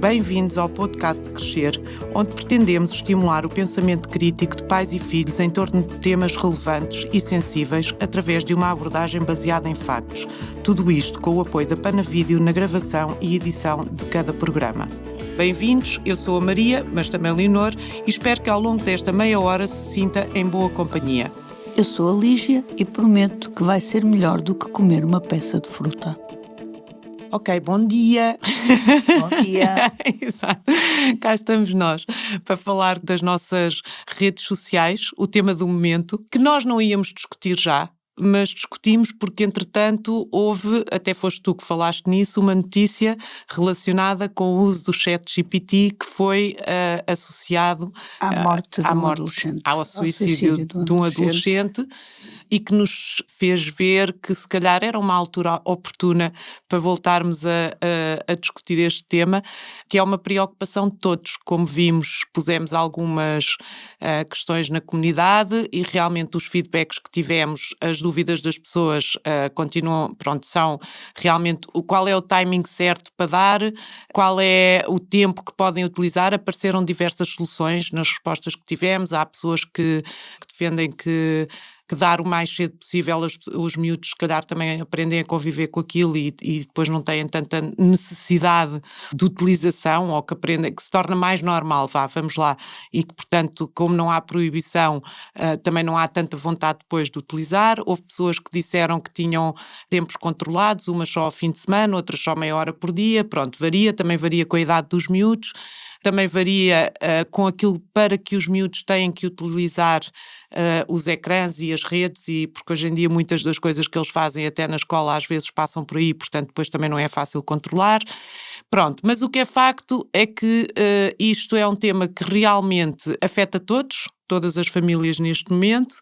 Bem-vindos ao podcast Crescer, onde pretendemos estimular o pensamento crítico de pais e filhos em torno de temas relevantes e sensíveis através de uma abordagem baseada em factos. Tudo isto com o apoio da Panavídeo na gravação e edição de cada programa. Bem-vindos, eu sou a Maria, mas também a Leonor, e espero que ao longo desta meia hora se sinta em boa companhia. Eu sou a Lígia e prometo que vai ser melhor do que comer uma peça de fruta. Ok, bom dia! Bom dia! Exato. Cá estamos nós para falar das nossas redes sociais, o tema do momento, que nós não íamos discutir já, mas discutimos porque, entretanto, houve, até foste tu que falaste nisso, uma notícia relacionada com o uso do ChatGPT que foi associado à morte de um adolescente. Ao suicídio de um adolescente e que nos fez ver que se calhar era uma altura oportuna para voltarmos a discutir este tema, que é uma preocupação de todos. Como vimos, pusemos algumas questões na comunidade e realmente os feedbacks que tivemos, as dúvidas das pessoas continuam, são realmente qual é o timing certo para dar, qual é o tempo que podem utilizar. Apareceram diversas soluções nas respostas que tivemos. Há pessoas que defendem que dar o mais cedo possível, os miúdos se calhar também aprendem a conviver com aquilo e depois não têm tanta necessidade de utilização, ou que aprendem, que se torna mais normal, vamos lá, e que portanto, como não há proibição, também não há tanta vontade depois de utilizar. Houve pessoas que disseram que tinham tempos controlados, umas só ao fim de semana, outras só meia hora por dia, também varia com a idade dos miúdos. Também varia com aquilo para que os miúdos têm que utilizar os ecrãs e as redes, e porque hoje em dia muitas das coisas que eles fazem até na escola às vezes passam por aí, portanto depois também não é fácil controlar. Mas o que é facto é que isto é um tema que realmente afeta todas as famílias neste momento.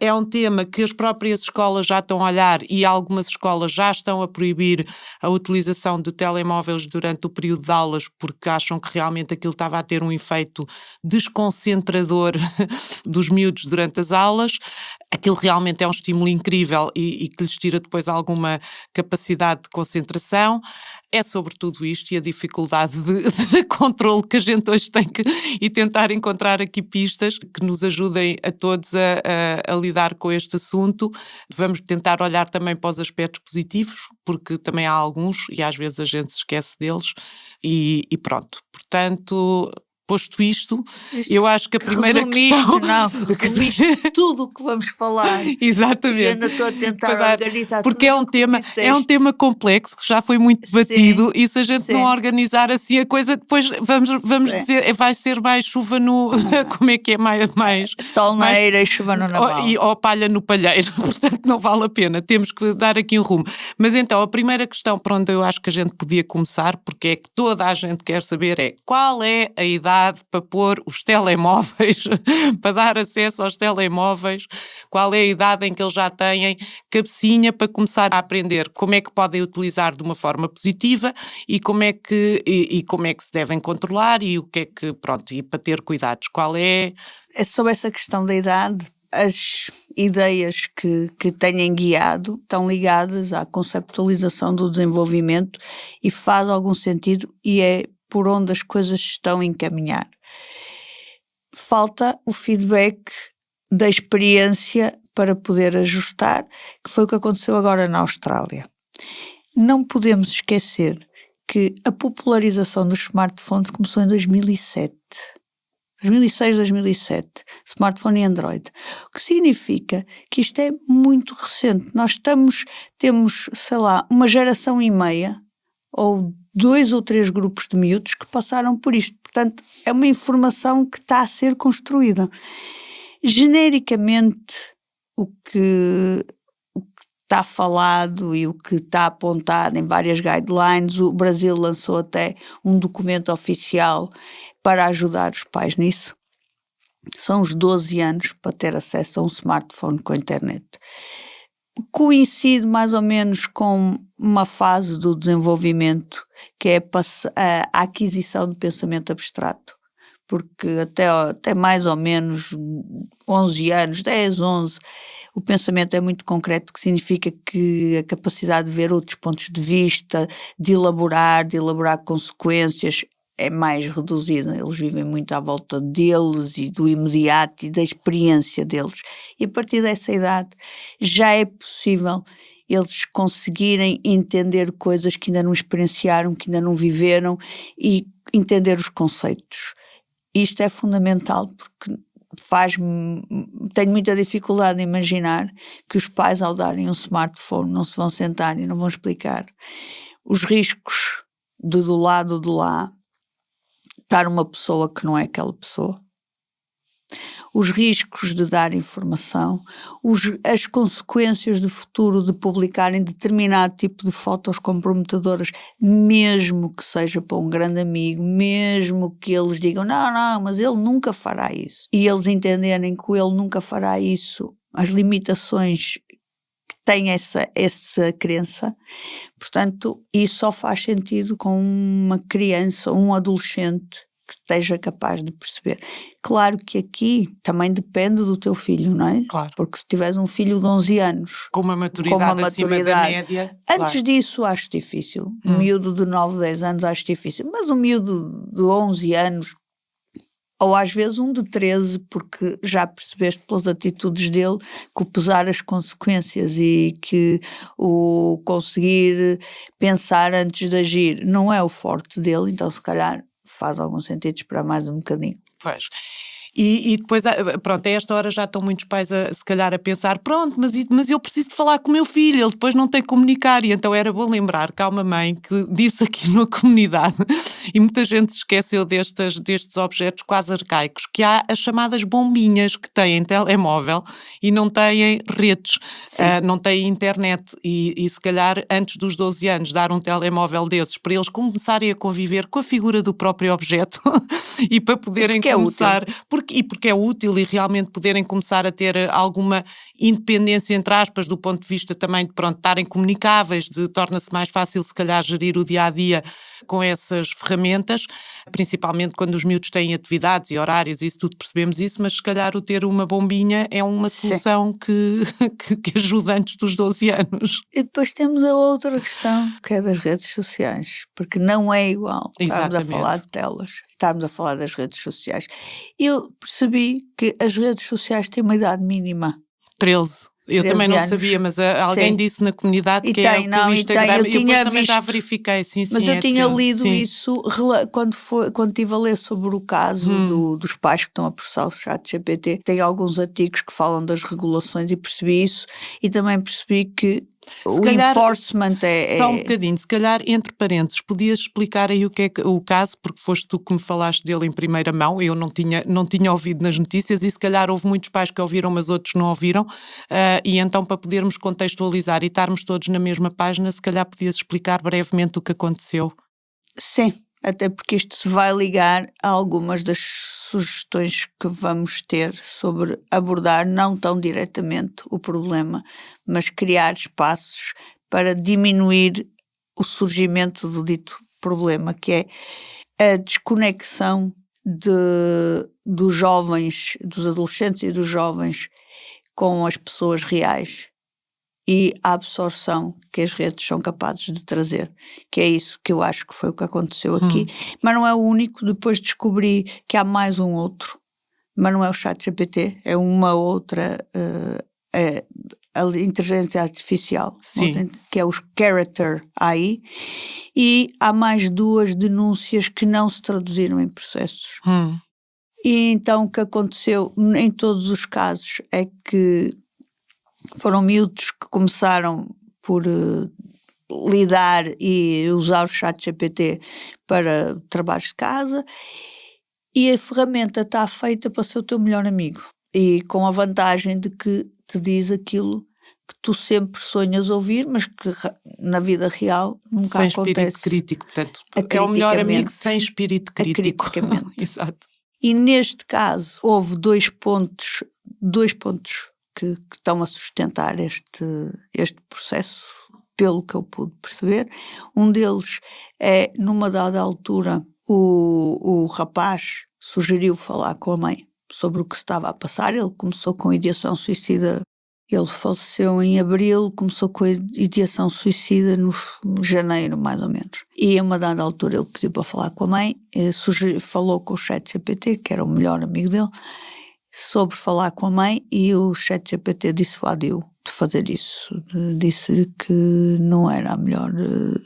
É um tema que as próprias escolas já estão a olhar e algumas escolas já estão a proibir a utilização de telemóveis durante o período de aulas porque acham que realmente aquilo estava a ter um efeito desconcentrador dos miúdos durante as aulas. Aquilo realmente é um estímulo incrível e que lhes tira depois alguma capacidade de concentração. É sobre tudo isto e a dificuldade de controle que a gente hoje tem e tentar encontrar aqui pistas que nos ajudem a todos a lidar com este assunto. Vamos tentar olhar também para os aspectos positivos, porque também há alguns e às vezes a gente se esquece deles e pronto. Portanto, posto isto, eu acho que a primeira questão... Resumiste tudo o que vamos falar. Exatamente. E ainda estou a tentar organizar porque tudo é um tema complexo que já foi muito debatido. E se a gente não organizar assim a coisa, depois vamos dizer, vai ser mais chuva no... como é que é? Mais sol na eira e chuva no naval. Ou palha no palheiro. Portanto, não vale a pena. Temos que dar aqui um rumo. Mas então, a primeira questão para onde eu acho que a gente podia começar, porque é que toda a gente quer saber, é qual é a idade para pôr os telemóveis, para dar acesso aos telemóveis, qual é a idade em que eles já têm cabecinha para começar a aprender como é que podem utilizar de uma forma positiva e como é que se devem controlar e o que é que, e para ter cuidados. Qual é? Sobre essa questão da idade, as ideias que têm guiado estão ligadas à conceptualização do desenvolvimento e faz algum sentido e é por onde as coisas estão a encaminhar. Falta o feedback da experiência para poder ajustar, que foi o que aconteceu agora na Austrália. Não podemos esquecer que a popularização dos smartphones começou em 2007. 2006, 2007, smartphone e Android. O que significa que isto é muito recente. Nós temos, uma geração e meia, ou 2 ou 3 grupos de miúdos que passaram por isto. Portanto, é uma informação que está a ser construída. Genericamente, o que está falado e o que está apontado em várias guidelines, o Brasil lançou até um documento oficial para ajudar os pais nisso. São os 12 anos para ter acesso a um smartphone com a internet. Coincide mais ou menos com uma fase do desenvolvimento que é a aquisição do pensamento abstrato, porque até mais ou menos 11 anos, 10, 11, o pensamento é muito concreto, que significa que a capacidade de ver outros pontos de vista, de elaborar consequências, é mais reduzida, eles vivem muito à volta deles e do imediato e da experiência deles. E a partir dessa idade já é possível eles conseguirem entender coisas que ainda não experienciaram, que ainda não viveram e entender os conceitos. Isto é fundamental porque tenho muita dificuldade em imaginar que os pais, ao darem um smartphone, não se vão sentar e não vão explicar os riscos de do lado de lá estar uma pessoa que não é aquela pessoa, os riscos de dar informação, as consequências de futuro de publicarem determinado tipo de fotos comprometedoras, mesmo que seja para um grande amigo, mesmo que eles digam, não, mas ele nunca fará isso. E eles entenderem que ele nunca fará isso, as limitações que tem essa crença. Portanto, isso só faz sentido com uma criança ou um adolescente que esteja capaz de perceber. Claro que aqui também depende do teu filho, não é? Claro. Porque se tiveres um filho de 11 anos... Com uma maturidade acima da média... Antes claro. disso acho difícil. Um miúdo de 9, 10 anos acho difícil. Mas um miúdo de 11 anos... ou às vezes um de 13, porque já percebeste pelas atitudes dele que o pesar as consequências e que o conseguir pensar antes de agir não é o forte dele, então se calhar faz algum sentido esperar mais um bocadinho. Pois. E depois, pronto, a esta hora já estão muitos pais se calhar a pensar, pronto, mas eu preciso de falar com o meu filho, ele depois não tem que comunicar, e então era bom lembrar que há uma mãe que disse aqui na comunidade, e muita gente se esqueceu destes objetos quase arcaicos, que há as chamadas bombinhas que têm telemóvel e não têm redes, não têm internet, e se calhar antes dos 12 anos dar um telemóvel desses para eles começarem a conviver com a figura do próprio objeto e para poderem começar... Porque é útil e realmente poderem começar a ter alguma independência, entre aspas, do ponto de vista também de, pronto, estarem comunicáveis, torna-se mais fácil se calhar gerir o dia-a-dia com essas ferramentas, principalmente quando os miúdos têm atividades e horários e isso tudo, percebemos isso, mas se calhar o ter uma bombinha é uma solução que ajuda antes dos 12 anos. E depois temos a outra questão, que é das redes sociais, porque não é igual estarmos a falar de telas, estarmos a falar das redes sociais. Eu percebi que as redes sociais têm uma idade mínima. 13. Eu também não sabia, mas alguém disse na comunidade que é pelo Instagram. Eu depois também já verifiquei, sim. Mas eu tinha lido isso quando estive a ler sobre o caso dos pais que estão a processar o ChatGPT. Tem alguns artigos que falam das regulações e percebi isso. E também percebi que o enforcement é... Só um bocadinho, se calhar, entre parênteses, podias explicar aí o caso, porque foste tu que me falaste dele em primeira mão, eu não tinha ouvido nas notícias e se calhar houve muitos pais que ouviram, mas outros não ouviram, e então para podermos contextualizar e estarmos todos na mesma página, se calhar podias explicar brevemente o que aconteceu. Sim. Até porque isto se vai ligar a algumas das sugestões que vamos ter sobre abordar não tão diretamente o problema, mas criar espaços para diminuir o surgimento do dito problema, que é a desconexão dos jovens, dos adolescentes e dos jovens com as pessoas reais e a absorção que as redes são capazes de trazer, que é isso que eu acho que foi o que aconteceu aqui, mas não é o único. Depois descobri que há mais um outro, mas não é o ChatGPT, é uma outra a inteligência artificial, que é o Character AI, e há mais 2 denúncias que não se traduziram em processos. E então o que aconteceu em todos os casos é que foram miúdos que começaram por lidar e usar o ChatGPT para trabalhos de casa e a ferramenta está feita para ser o teu melhor amigo e com a vantagem de que te diz aquilo que tu sempre sonhas ouvir, mas que na vida real nunca sem acontece. Sem espírito crítico, portanto, é o melhor amigo sem espírito crítico. Exato. E neste caso houve 2 pontos que estão a sustentar este processo, pelo que eu pude perceber. Um deles é, numa dada altura, o rapaz sugeriu falar com a mãe sobre o que se estava a passar. Ele começou com ideação suicida Ele faleceu em abril, começou com a ideação suicida no janeiro, mais ou menos. E a uma dada altura ele pediu para falar com a mãe, falou com o ChatGPT, que era o melhor amigo dele, sobre falar com a mãe, e o ChatGPT dissuadiu de fazer isso. Disse que não era a melhor,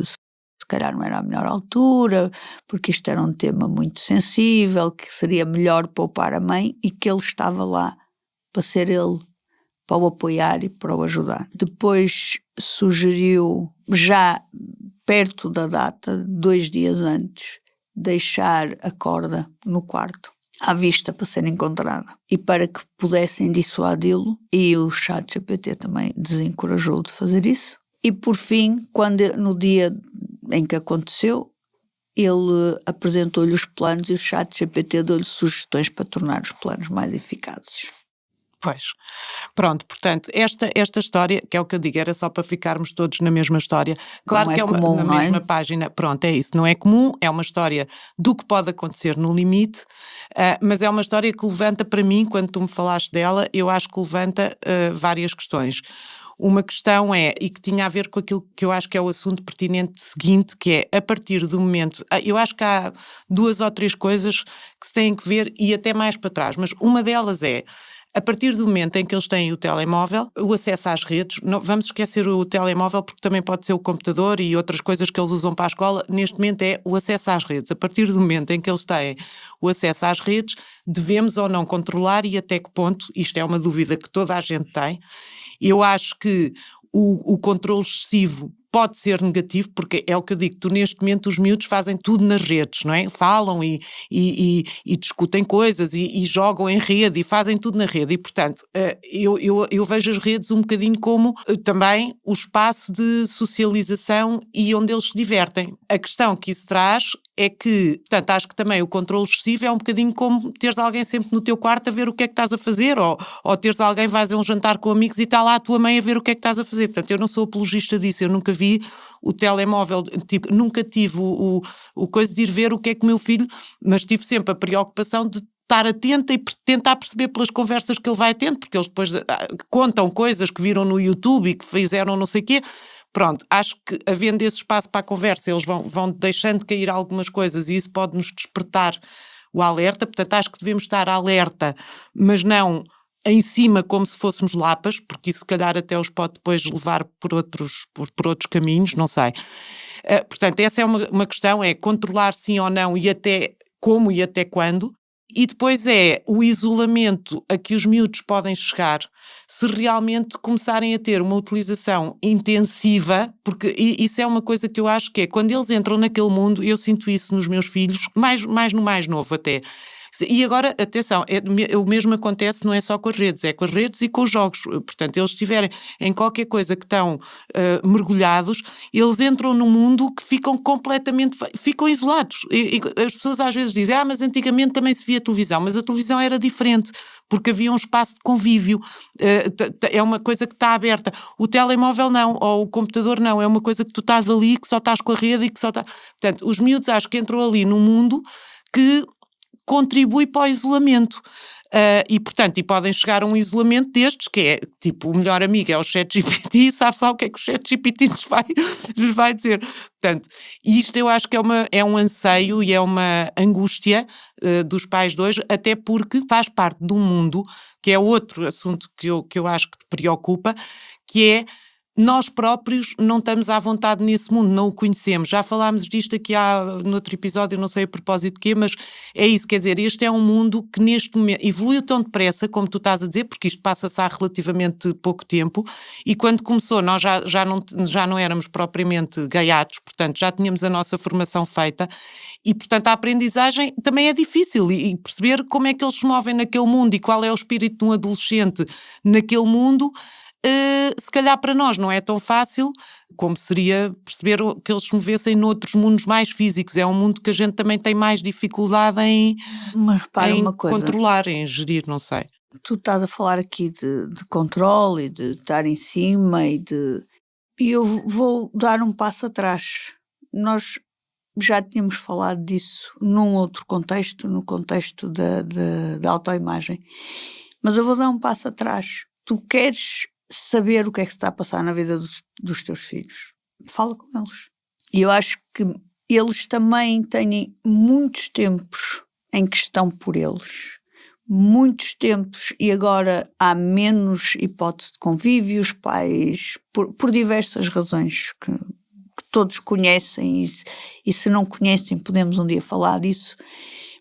se calhar não era a melhor altura, porque isto era um tema muito sensível, que seria melhor poupar a mãe e que ele estava lá para ser ele, para o apoiar e para o ajudar. Depois sugeriu, já perto da data, 2 dias antes, deixar a corda no quarto, à vista, para ser encontrada, e para que pudessem dissuadi-lo, e o ChatGPT também desencorajou de fazer isso. E por fim, no dia em que aconteceu, ele apresentou-lhe os planos e o ChatGPT deu-lhe sugestões para tornar os planos mais eficazes. Pois, pronto, portanto, esta história, que é o que eu digo, era só para ficarmos todos na mesma história. Claro que é comum, na mesma página, pronto, é isso, não é comum, é uma história do que pode acontecer no limite, mas é uma história que levanta para mim, quando tu me falaste dela, eu acho que levanta várias questões. Uma questão e que tinha a ver com aquilo que eu acho que é o assunto pertinente seguinte, que é, a partir do momento, eu acho que há 2 ou 3 coisas que se têm que ver e até mais para trás, mas uma delas é, a partir do momento em que eles têm o telemóvel, o acesso às redes, não, vamos esquecer o telemóvel porque também pode ser o computador e outras coisas que eles usam para a escola, neste momento é o acesso às redes. A partir do momento em que eles têm o acesso às redes, devemos ou não controlar e até que ponto, isto é uma dúvida que toda a gente tem. Eu acho que o controle excessivo pode ser negativo, porque é o que eu digo, tu neste momento os miúdos fazem tudo nas redes, não é? Falam e discutem coisas e jogam em rede e fazem tudo na rede e, portanto, eu vejo as redes um bocadinho como também o espaço de socialização e onde eles se divertem. A questão que isso traz é que, portanto, acho que também o controle excessivo é um bocadinho como teres alguém sempre no teu quarto a ver o que é que estás a fazer, ou teres alguém, vais a um jantar com amigos e está lá a tua mãe a ver o que é que estás a fazer. Portanto, eu não sou apologista disso, eu nunca vi o telemóvel, tipo, nunca tive o coisa de ir ver o que é que o meu filho, mas tive sempre a preocupação de estar atenta e tentar perceber pelas conversas que ele vai tendo, porque eles depois contam coisas que viram no YouTube e que fizeram não sei o quê. Pronto, acho que havendo esse espaço para a conversa, eles vão deixando cair algumas coisas e isso pode nos despertar o alerta, portanto acho que devemos estar alerta, mas não em cima como se fôssemos lapas, porque isso se calhar até os pode depois levar por outros caminhos, não sei. Portanto, essa é uma questão, é controlar sim ou não e até como e até quando. E depois é o isolamento a que os miúdos podem chegar se realmente começarem a ter uma utilização intensiva, porque isso é uma coisa que eu acho que é, quando eles entram naquele mundo, eu sinto isso nos meus filhos, mais no mais novo até. E agora, atenção, o mesmo acontece não é só com as redes, é com as redes e com os jogos. Portanto, eles estiverem em qualquer coisa que estão mergulhados, eles entram num mundo que ficam isolados. E as pessoas às vezes dizem, mas antigamente também se via televisão, mas a televisão era diferente, porque havia um espaço de convívio, é uma coisa que está aberta. O telemóvel não, ou o computador não, é uma coisa que tu estás ali, que só estás com a rede e que só estás... Portanto, os miúdos acho que entram ali num mundo que contribui para o isolamento. E, portanto, podem chegar a um isolamento destes, que é, tipo, o melhor amigo é o ChatGPT e sabe-se lá o que é que o ChatGPT lhes vai dizer. Portanto, isto eu acho que é um anseio e é uma angústia dos pais de hoje, até porque faz parte de um mundo, que é outro assunto que eu acho que te preocupa, que é nós próprios não estamos à vontade nesse mundo, não o conhecemos. Já falámos disto aqui no outro episódio, não sei a propósito de quê, mas é isso, quer dizer, este é um mundo que neste momento evoluiu tão depressa, como tu estás a dizer, porque isto passa-se há relativamente pouco tempo, e quando começou nós já não éramos propriamente gaiatos, portanto já tínhamos a nossa formação feita, e portanto a aprendizagem também é difícil, e perceber como é que eles se movem naquele mundo e qual é o espírito de um adolescente naquele mundo. Se calhar para nós não é tão fácil como seria perceber que eles se movessem noutros mundos mais físicos. É um mundo que a gente também tem mais dificuldade em controlar, em gerir, não sei. Tu estás a falar aqui de controle e de estar em cima e eu vou dar um passo atrás. Nós já tínhamos falado disso num outro contexto, no contexto da autoimagem. Mas eu vou dar um passo atrás. Tu queres saber o que é que se está a passar na vida dos teus filhos. Fala com eles. E eu acho que eles também têm muitos tempos em que estão por eles. Muitos tempos, e agora há menos hipótese de convívio, os pais, por diversas razões que todos conhecem, e se não conhecem podemos um dia falar disso,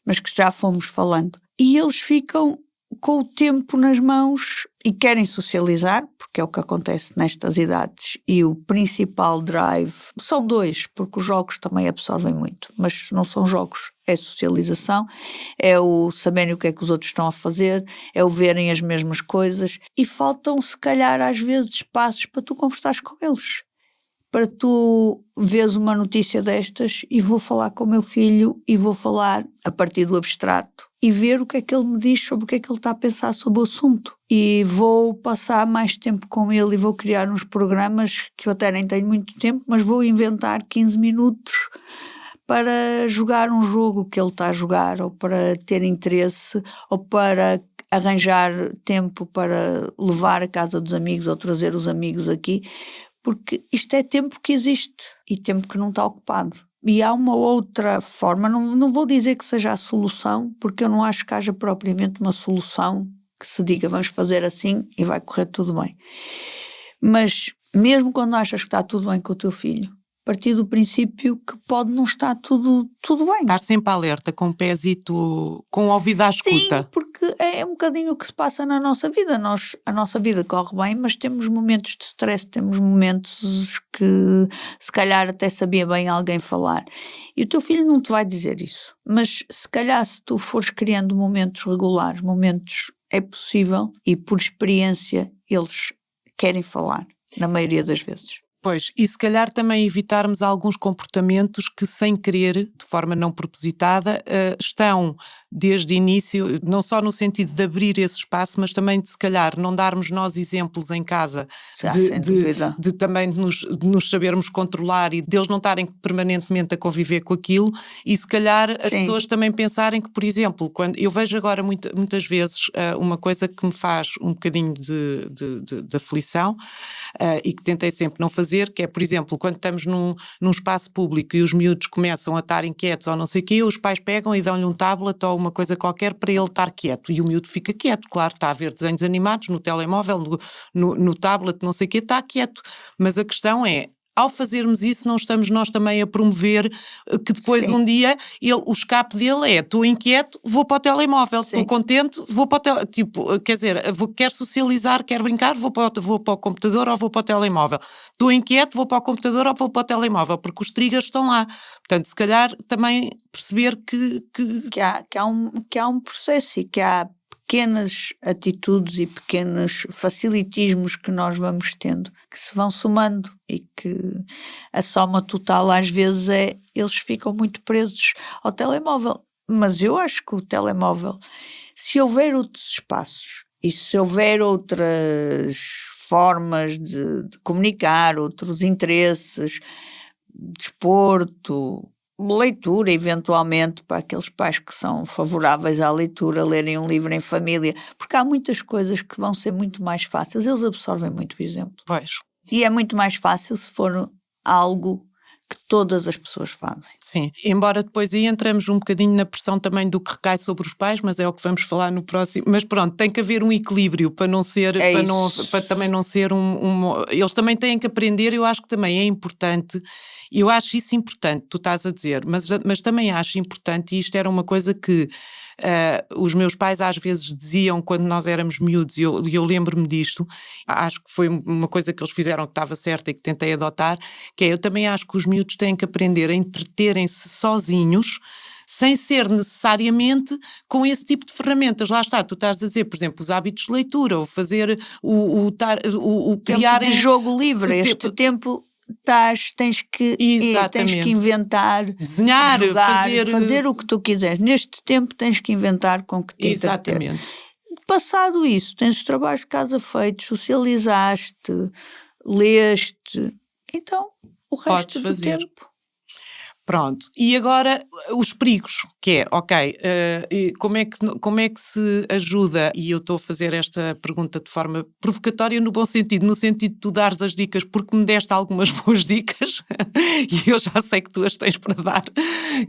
mas que já fomos falando. E eles ficam com o tempo nas mãos e querem socializar, porque é o que acontece nestas idades, e o principal drive são dois, porque os jogos também absorvem muito, mas não são jogos, é socialização, é o saberem o que é que os outros estão a fazer, é o verem as mesmas coisas, e faltam se calhar às vezes espaços para tu conversares com eles, para tu veres uma notícia destas e vou falar com o meu filho e vou falar a partir do abstrato e ver o que é que ele me diz sobre o que é que ele está a pensar sobre o assunto. E vou passar mais tempo com ele e vou criar uns programas que eu até nem tenho muito tempo, mas vou inventar 15 minutos para jogar um jogo que ele está a jogar, ou para ter interesse, ou para arranjar tempo para levar a casa dos amigos ou trazer os amigos aqui, porque isto é tempo que existe e tempo que não está ocupado. E há uma outra forma, não vou dizer que seja a solução, porque eu não acho que haja propriamente uma solução que se diga vamos fazer assim e vai correr tudo bem. Mas mesmo quando achas que está tudo bem com o teu filho, a partir do princípio que pode não estar tudo bem. Estar sempre alerta, com o pezito, com o ouvido à escuta. Sim, porque é um bocadinho o que se passa na nossa vida. A nossa vida corre bem, mas temos momentos de stress, temos momentos que se calhar até sabia bem alguém falar. E o teu filho não te vai dizer isso. Mas se calhar se tu fores criando momentos regulares, momentos é possível e por experiência eles querem falar, na maioria das vezes. Pois, e se calhar também evitarmos alguns comportamentos que, sem querer, de forma não propositada, estão desde o início, não só no sentido de abrir esse espaço, mas também de, se calhar, não darmos nós exemplos em casa de também nos sabermos controlar e deles não estarem permanentemente a conviver com aquilo, e se calhar as pessoas também pensarem que, por exemplo, quando eu vejo agora muitas vezes uma coisa que me faz um bocadinho de aflição e que tentei sempre não fazer, que é, por exemplo, quando estamos num espaço público e os miúdos começam a estar inquietos ou não sei o quê, os pais pegam e dão-lhe um tablet ou uma coisa qualquer para ele estar quieto, e o miúdo fica quieto, claro, está a ver desenhos animados no telemóvel, no tablet, não sei o quê, está quieto, mas a questão é, ao fazermos isso, não estamos nós também a promover que depois um dia o escape dele é, estou inquieto, vou para o telemóvel, estou contente, vou para o telemóvel, tipo, quer dizer, quero socializar, quero brincar, vou para o computador ou vou para o telemóvel. Estou inquieto, vou para o computador ou vou para o telemóvel, porque os triggers estão lá. Portanto, se calhar também perceber que há um processo e que há pequenas atitudes e pequenos facilitismos que nós vamos tendo, que se vão somando e que a soma total às vezes eles ficam muito presos ao telemóvel. Mas eu acho que o telemóvel, se houver outros espaços e se houver outras formas de comunicar, outros interesses, desporto, leitura, eventualmente, para aqueles pais que são favoráveis à leitura, lerem um livro em família, porque há muitas coisas que vão ser muito mais fáceis, eles absorvem muito o exemplo. Pois. E é muito mais fácil se for algo que todas as pessoas fazem. Sim, embora depois aí entramos um bocadinho na pressão também do que recai sobre os pais, mas é o que vamos falar no próximo. Mas pronto, tem que haver um equilíbrio para não ser, para também não ser eles também têm que aprender, eu acho que também é importante, eu acho isso importante, tu estás a dizer, mas também acho importante, e isto era uma coisa que os meus pais às vezes diziam quando nós éramos miúdos, e eu lembro-me disto, acho que foi uma coisa que eles fizeram que estava certa e que tentei adotar, que é, eu também acho que os miúdos têm que aprender a entreterem-se sozinhos, sem ser necessariamente com esse tipo de ferramentas. Lá está, tu estás a dizer, por exemplo, os hábitos de leitura, ou fazer o criar... Tempo de jogo livre, este tempo... Tens que inventar, desenhar, jogar, fazer o que tu quiseres. Neste tempo tens que inventar com que te entreter. Passado isso, tens os trabalhos de casa feitos, socializaste, leste, então o resto do tempo. Pronto, e agora os perigos. que é, ok, como é que se ajuda, e eu estou a fazer esta pergunta de forma provocatória no bom sentido, no sentido de tu dares as dicas, porque me deste algumas boas dicas, e eu já sei que tu as tens para dar,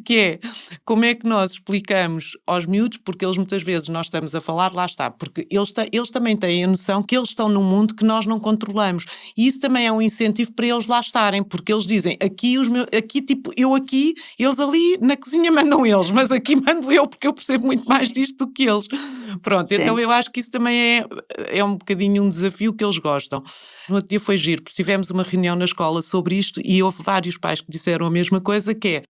que é, como é que nós explicamos aos miúdos, porque eles muitas vezes nós estamos a falar, lá está, porque eles também têm a noção que eles estão num mundo que nós não controlamos, e isso também é um incentivo para eles lá estarem, porque eles dizem, aqui tipo, eu aqui, eles ali na cozinha mandam eles, mas aqui mando eu, porque eu percebo muito mais disto do que eles. Pronto, sim. Então eu acho que isso também é um bocadinho um desafio que eles gostam. No outro dia foi giro, porque tivemos uma reunião na escola sobre isto e houve vários pais que disseram a mesma coisa, que é,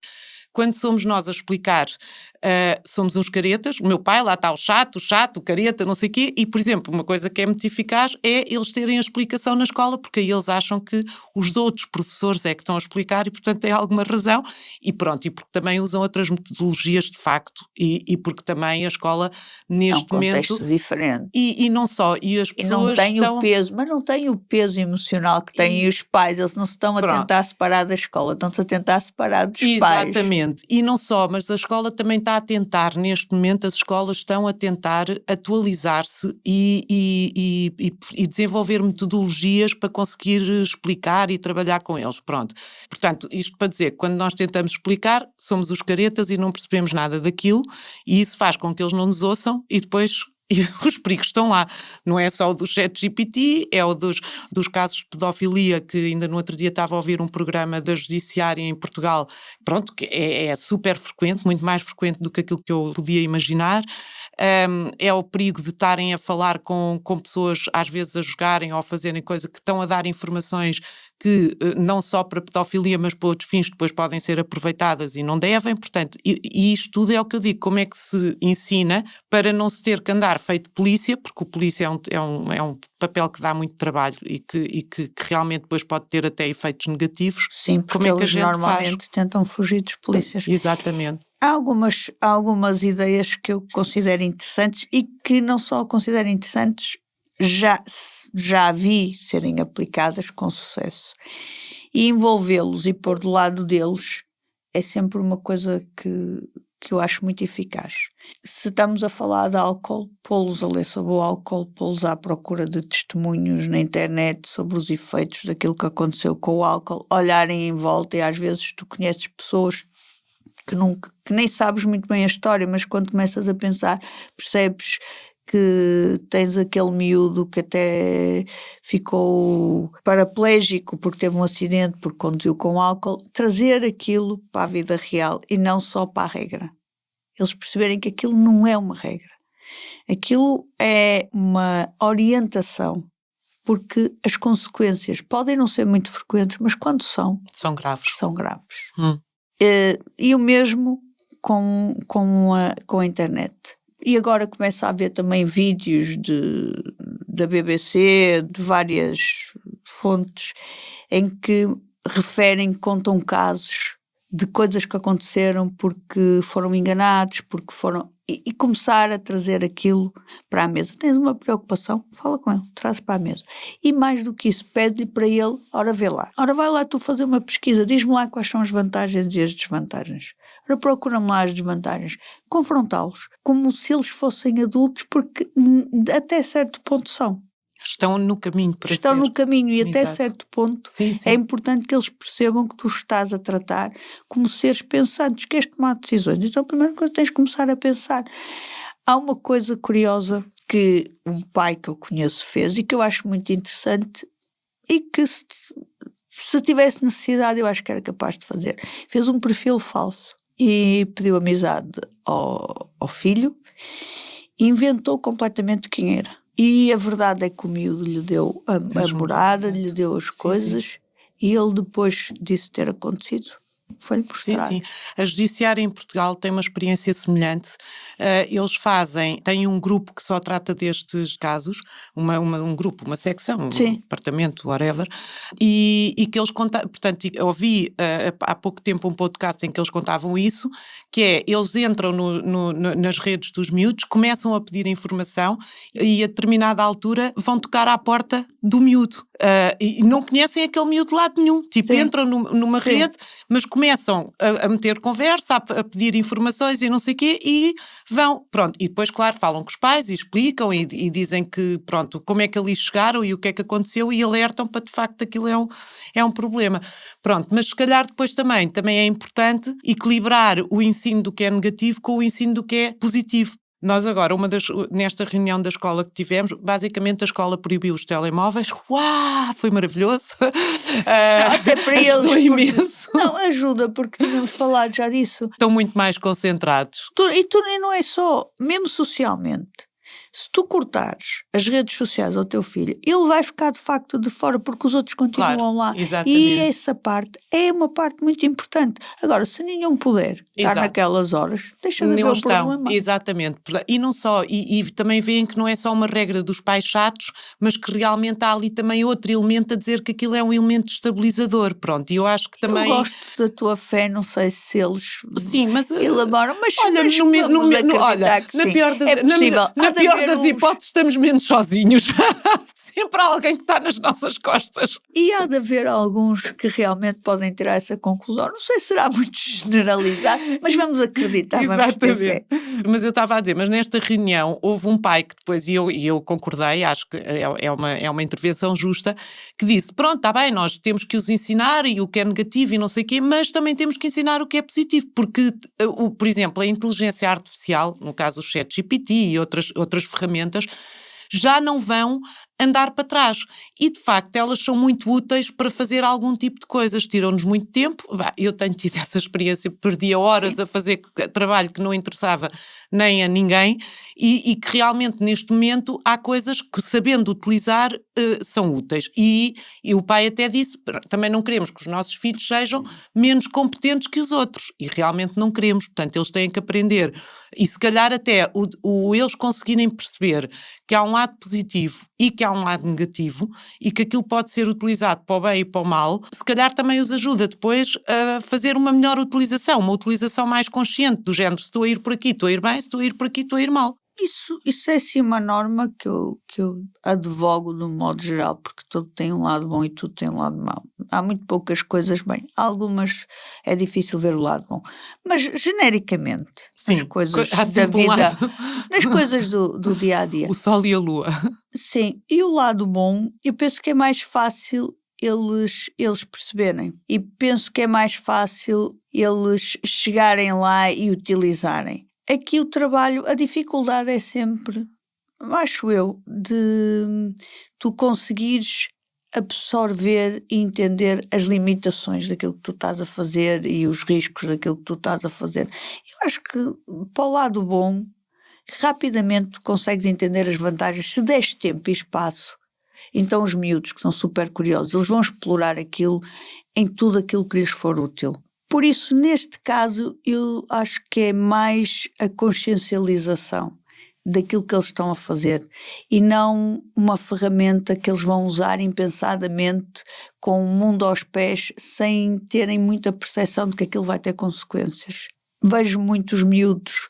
quando somos nós a explicar, somos uns caretas, o meu pai, lá está o chato, o careta, não sei o quê, e, por exemplo, uma coisa que é muito eficaz é eles terem a explicação na escola, porque aí eles acham que os outros professores é que estão a explicar e, portanto, têm alguma razão, e pronto, e porque também usam outras metodologias de facto, e porque também a escola, neste momento... É um contexto diferente. E não só, e as pessoas não tem estão... o peso, mas não tem o peso emocional que têm os pais, eles não se estão a tentar separar da escola, estão-se a tentar separar dos pais. Exatamente, e não só, mas a escola também está a tentar, neste momento as escolas estão a tentar atualizar-se e desenvolver metodologias para conseguir explicar e trabalhar com eles, pronto. Portanto, isto para dizer, quando nós tentamos explicar, somos os caretas e não percebemos nada daquilo, e isso faz com que eles não nos ouçam e depois... E os perigos estão lá, não é só o do ChatGPT, é o dos casos de pedofilia, que ainda no outro dia estava a ouvir um programa da Judiciária em Portugal, pronto, que é super frequente, muito mais frequente do que aquilo que eu podia imaginar. É o perigo de estarem a falar com pessoas, às vezes a jogarem ou a fazerem coisa que estão a dar informações que não só para pedofilia, mas para outros fins depois podem ser aproveitadas e não devem, portanto, e isto tudo é o que eu digo, como é que se ensina para não se ter que andar feito polícia, porque o polícia é um papel que dá muito trabalho e que realmente depois pode ter até efeitos negativos. Sim, porque como é que eles normalmente tentam fugir dos polícias. Exatamente. Há algumas ideias que eu considero interessantes e que não só considero interessantes, já vi serem aplicadas com sucesso. E envolvê-los e pôr do lado deles é sempre uma coisa que eu acho muito eficaz. Se estamos a falar de álcool, pô-los a ler sobre o álcool, pô-los à procura de testemunhos na internet sobre os efeitos daquilo que aconteceu com o álcool, olharem em volta, e às vezes tu conheces pessoas que nem sabes muito bem a história, mas quando começas a pensar, percebes que tens aquele miúdo que até ficou paraplégico porque teve um acidente, porque conduziu com álcool, trazer aquilo para a vida real e não só para a regra. Eles perceberem que aquilo não é uma regra. Aquilo é uma orientação, porque as consequências podem não ser muito frequentes, mas quando são graves. São graves. E o mesmo com a internet. E agora começa a haver também vídeos da BBC, de várias fontes, em que contam casos de coisas que aconteceram porque foram enganados, porque foram... E começar a trazer aquilo para a mesa. Tens uma preocupação? Fala com ele, traz para a mesa. E mais do que isso, pede-lhe para ele, ora vê lá. Ora vai lá tu fazer uma pesquisa, diz-me lá quais são as vantagens e as desvantagens. Ora procura-me lá as desvantagens. Confrontá-los, como se eles fossem adultos, porque até certo ponto são. Estão no caminho para Estão ser. no caminho e até Exato. certo ponto sim. É importante que eles percebam que tu estás a tratar como seres pensantes, queres tomar decisões. Então a primeira coisa tens de começar a pensar. Há uma coisa curiosa que um pai que eu conheço fez e que eu acho muito interessante e que se tivesse necessidade eu acho que era capaz de fazer. Fez um perfil falso e pediu amizade ao filho e inventou completamente quem era. E a verdade é que o miúdo lhe deu a morada, lhe deu as coisas, e ele depois disso ter acontecido, foi-lhe mostrar. Sim. A Judiciária em Portugal tem uma experiência semelhante. eles têm um grupo que só trata destes casos, um grupo, uma secção, Sim. um departamento, whatever, e que eles contam, portanto, eu ouvi há pouco tempo um podcast em que eles contavam isso, que é, eles entram nas redes dos miúdos, começam a pedir informação e a determinada altura vão tocar à porta do miúdo. E não conhecem aquele miúdo de lado nenhum. Tipo, Sim. entram numa Sim. rede, mas começam a meter conversa, a pedir informações e não sei o quê, e vão, pronto. E depois, claro, falam com os pais e explicam e dizem que, pronto, como é que ali chegaram e o que é que aconteceu e alertam para, de facto, aquilo é um problema. Pronto, mas se calhar depois também é importante equilibrar o ensino do que é negativo com o ensino do que é positivo. Nós agora, nesta reunião da escola que tivemos, basicamente a escola proibiu os telemóveis. Uau, foi maravilhoso. Até para eles. Ajudou imenso. Não, ajuda, porque tínhamos falado já disso. Estão muito mais concentrados. E não é só, mesmo socialmente. Se tu cortares as redes sociais ao teu filho, ele vai ficar de facto de fora porque os outros continuam Claro, lá. exatamente. E essa parte é uma parte muito importante. Agora, se nenhum puder estar naquelas horas, deixa de haver o problema. Exatamente. E não só, e também veem que não é só uma regra dos pais chatos, mas que realmente há ali também outro elemento a dizer que aquilo é um elemento estabilizador. Pronto, e eu acho que também... Eu gosto da tua fé, não sei se eles elaboram, mas olha, na pior das hipóteses estamos menos sozinhos. Sempre há alguém que está nas nossas costas. E há de haver alguns que realmente podem tirar essa conclusão. Não sei se será muito generalizado, mas vamos acreditar. Vamos ter fé. Mas eu estava a dizer, mas nesta reunião houve um pai que depois, e eu concordei, acho que é uma intervenção justa, que disse, pronto, está bem, nós temos que os ensinar e o que é negativo e não sei o quê, mas também temos que ensinar o que é positivo, porque, por exemplo, a inteligência artificial, no caso o ChatGPT e outras ferramentas, já não vão andar para trás. E, de facto, elas são muito úteis para fazer algum tipo de coisas. Tiram-nos muito tempo. Eu tenho tido essa experiência, perdia horas a fazer trabalho que não interessava nem a ninguém e que realmente, neste momento, há coisas que, sabendo utilizar, são úteis. E o pai até disse, também não queremos que os nossos filhos sejam menos competentes que os outros. E realmente não queremos. Portanto, eles têm que aprender. E, se calhar, até eles conseguirem perceber que há um lado positivo e que há um lado negativo e que aquilo pode ser utilizado para o bem e para o mal, se calhar também os ajuda depois a fazer uma melhor utilização, uma utilização mais consciente do género, se estou a ir por aqui, estou a ir bem, se estou a ir por aqui, estou a ir mal. Isso é sim uma norma que eu advogo de um modo geral, porque tudo tem um lado bom e tudo tem um lado mau. Há muito poucas coisas bem, algumas é difícil ver o lado bom, mas genericamente, sim, as coisas da vida, nas coisas do dia a dia. O sol e a lua. Sim, e o lado bom, eu penso que é mais fácil eles perceberem, e penso que é mais fácil eles chegarem lá e utilizarem. Aqui o trabalho, a dificuldade é sempre, acho eu, de tu conseguires absorver e entender as limitações daquilo que tu estás a fazer e os riscos daquilo que tu estás a fazer. Eu acho que, para o lado bom, rapidamente consegues entender as vantagens. Se deres tempo e espaço, então os miúdos, que são super curiosos, eles vão explorar aquilo em tudo aquilo que lhes for útil. Por isso, neste caso, eu acho que é mais a consciencialização daquilo que eles estão a fazer e não uma ferramenta que eles vão usar impensadamente com o mundo aos pés sem terem muita percepção de que aquilo vai ter consequências. Vejo muitos miúdos,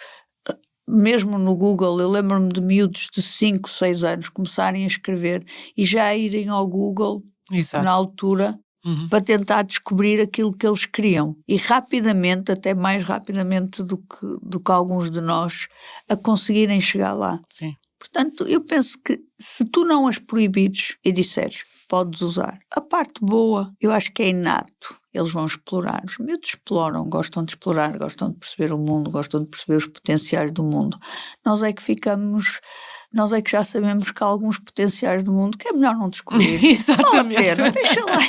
mesmo no Google, eu lembro-me de miúdos de 5, 6 anos começarem a escrever e já irem ao Google, exato, na altura, para tentar descobrir aquilo que eles queriam. E rapidamente, até mais rapidamente do que alguns de nós, a conseguirem chegar lá. Sim. Portanto, eu penso que se tu não as proibires e disseres, podes usar. A parte boa, eu acho que é inato. Eles vão explorar. Os miúdos exploram, gostam de explorar, gostam de perceber o mundo, gostam de perceber os potenciais do mundo. Nós é que já sabemos que há alguns potenciais do mundo que é melhor não descobrir. Exatamente. Deixa lá.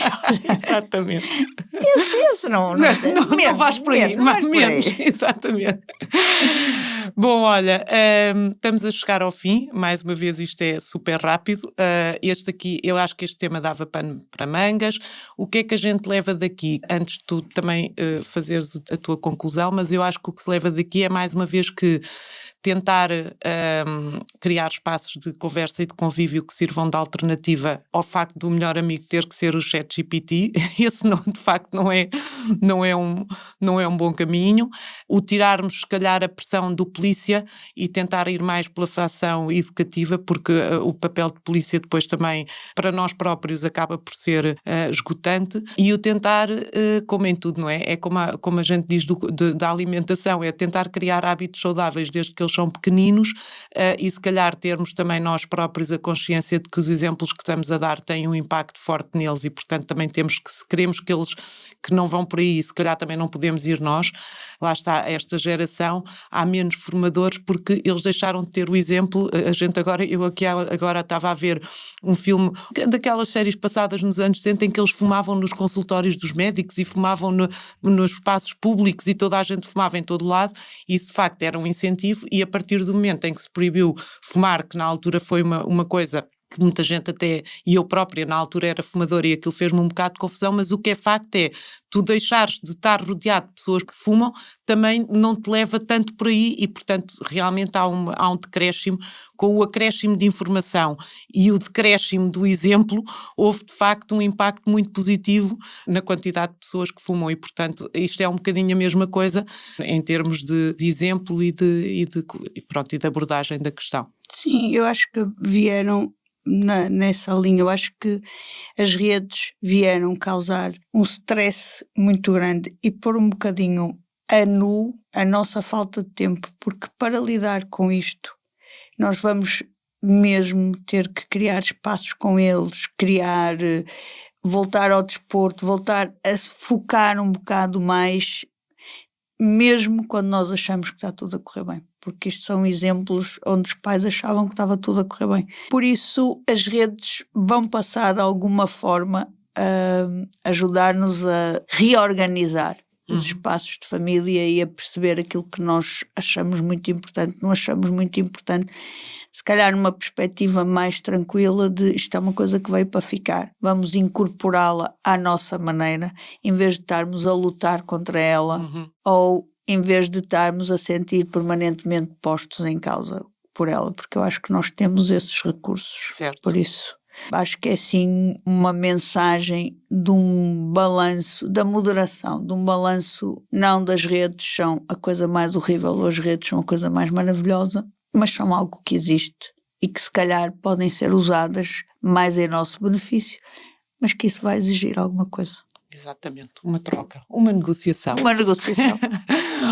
Exatamente. Esse não vais por aí, menos. Exatamente. Bom, olha, estamos a chegar ao fim. Mais uma vez, isto é super rápido. Este aqui, eu acho que este tema dava pano para mangas. O que é que a gente leva daqui? Antes de tu também fazeres a tua conclusão, mas eu acho que o que se leva daqui é mais uma vez que tentar criar espaços de conversa e de convívio que sirvam de alternativa ao facto do melhor amigo ter que ser o ChatGPT. Esse não, de facto não é um bom caminho. O tirarmos, se calhar, a pressão do polícia e tentar ir mais pela fação educativa, porque o papel de polícia depois também, para nós próprios, acaba por ser esgotante. E o tentar, como em tudo, não é? É como a gente diz da alimentação, é tentar criar hábitos saudáveis desde que eles são pequeninos, e se calhar termos também nós próprios a consciência de que os exemplos que estamos a dar têm um impacto forte neles e, portanto, também temos que, se queremos que eles que não vão por aí, se calhar também não podemos ir nós. Lá está, esta geração, há menos formadores porque eles deixaram de ter o exemplo. Eu aqui agora estava a ver um filme daquelas séries passadas nos anos 60 em que eles fumavam nos consultórios dos médicos e fumavam nos espaços públicos e toda a gente fumava em todo lado, e isso de facto era um incentivo, e a partir do momento em que se proibiu fumar, que na altura foi uma coisa que muita gente até, e eu própria na altura era fumadora e aquilo fez-me um bocado de confusão, mas o que é facto é, tu deixares de estar rodeado de pessoas que fumam, também não te leva tanto por aí e, portanto, realmente há um decréscimo. Com o acréscimo de informação e o decréscimo do exemplo, houve de facto um impacto muito positivo na quantidade de pessoas que fumam e, portanto, isto é um bocadinho a mesma coisa em termos de exemplo e de abordagem da questão. Sim, eu acho que vieram nessa linha. Eu acho que as redes vieram causar um stress muito grande e pôr um bocadinho a nu a nossa falta de tempo, porque para lidar com isto nós vamos mesmo ter que criar espaços com eles, voltar ao desporto, voltar a se focar um bocado mais, mesmo quando nós achamos que está tudo a correr bem. Porque isto são exemplos onde os pais achavam que estava tudo a correr bem. Por isso, as redes vão passar de alguma forma a ajudar-nos a reorganizar os espaços de família e a perceber aquilo que nós achamos muito importante, não achamos muito importante, se calhar numa perspectiva mais tranquila de isto é uma coisa que veio para ficar, vamos incorporá-la à nossa maneira, em vez de estarmos a lutar contra ela, ou em vez de estarmos a sentir permanentemente postos em causa por ela, porque eu acho que nós temos esses recursos. Certo. Por isso, acho que é sim uma mensagem de um balanço, da moderação, de um balanço, não das redes, são a coisa mais horrível, as redes são a coisa mais maravilhosa, mas são algo que existe e que se calhar podem ser usadas mais em nosso benefício, mas que isso vai exigir alguma coisa. Exatamente, uma troca, uma negociação. Uma negociação.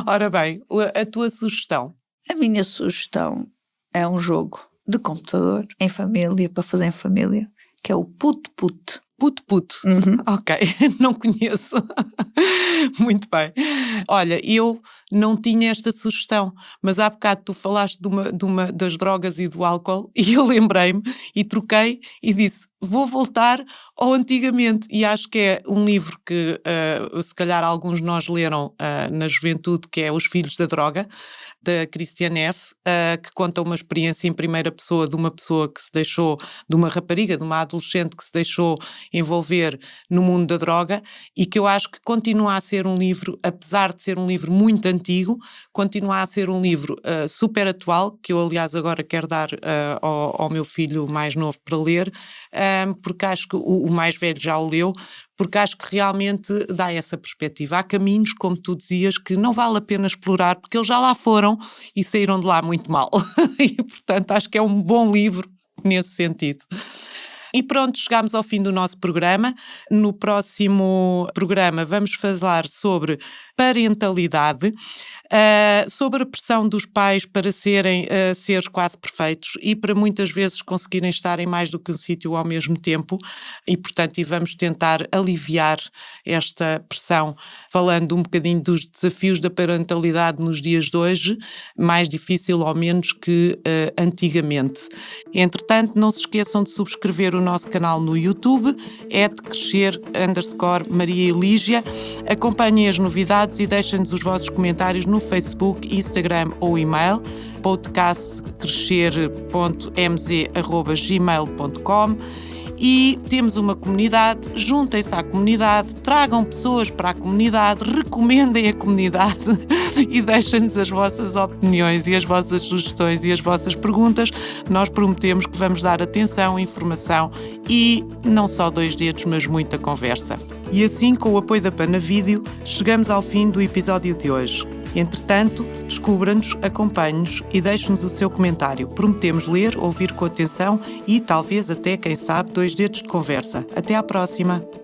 Ora bem, a tua sugestão? A minha sugestão é um jogo de computador em família, para fazer em família, que é o Put-Put. Put-Put. Ok, não conheço. Muito bem. Olha, eu não tinha esta sugestão, mas há bocado tu falaste das drogas e do álcool e eu lembrei-me e troquei e disse, vou voltar ao antigamente, e acho que é um livro que se calhar alguns de nós leram na juventude, que é Os Filhos da Droga, da Christiane F., que conta uma experiência em primeira pessoa de uma pessoa que se deixou, de uma rapariga, de uma adolescente que se deixou envolver no mundo da droga, e que eu acho que continua a ser um livro, apesar de ser um livro muito antigo, continua a ser um livro super atual, que eu aliás agora quero dar ao meu filho mais novo para ler, porque acho que o mais velho já o leu, porque acho que realmente dá essa perspectiva. Há caminhos, como tu dizias, que não vale a pena explorar, porque eles já lá foram e saíram de lá muito mal. E, portanto, acho que é um bom livro nesse sentido. E pronto, chegámos ao fim do nosso programa. No próximo programa vamos falar sobre parentalidade, sobre a pressão dos pais para serem seres quase perfeitos e para muitas vezes conseguirem estar em mais do que um sítio ao mesmo tempo, e portanto vamos tentar aliviar esta pressão falando um bocadinho dos desafios da parentalidade nos dias de hoje, mais difícil ou menos que antigamente. Entretanto, não se esqueçam de subscrever o nosso canal no YouTube, @crescer_Maria Elígia. Acompanhem as novidades e deixem-nos os vossos comentários no Facebook, Instagram ou e-mail, podcastcrescer.mz@gmail.com. e temos uma comunidade, juntem-se à comunidade, tragam pessoas para a comunidade, recomendem a comunidade e deixem-nos as vossas opiniões e as vossas sugestões e as vossas perguntas. Nós prometemos que vamos dar atenção, informação e não só 2 dedos, mas muita conversa. E assim, com o apoio da Panavídeo, chegamos ao fim do episódio de hoje. Entretanto, descubra-nos, acompanhe-nos e deixe-nos o seu comentário. Prometemos ler, ouvir com atenção e talvez até, quem sabe, 2 dedos de conversa. Até à próxima!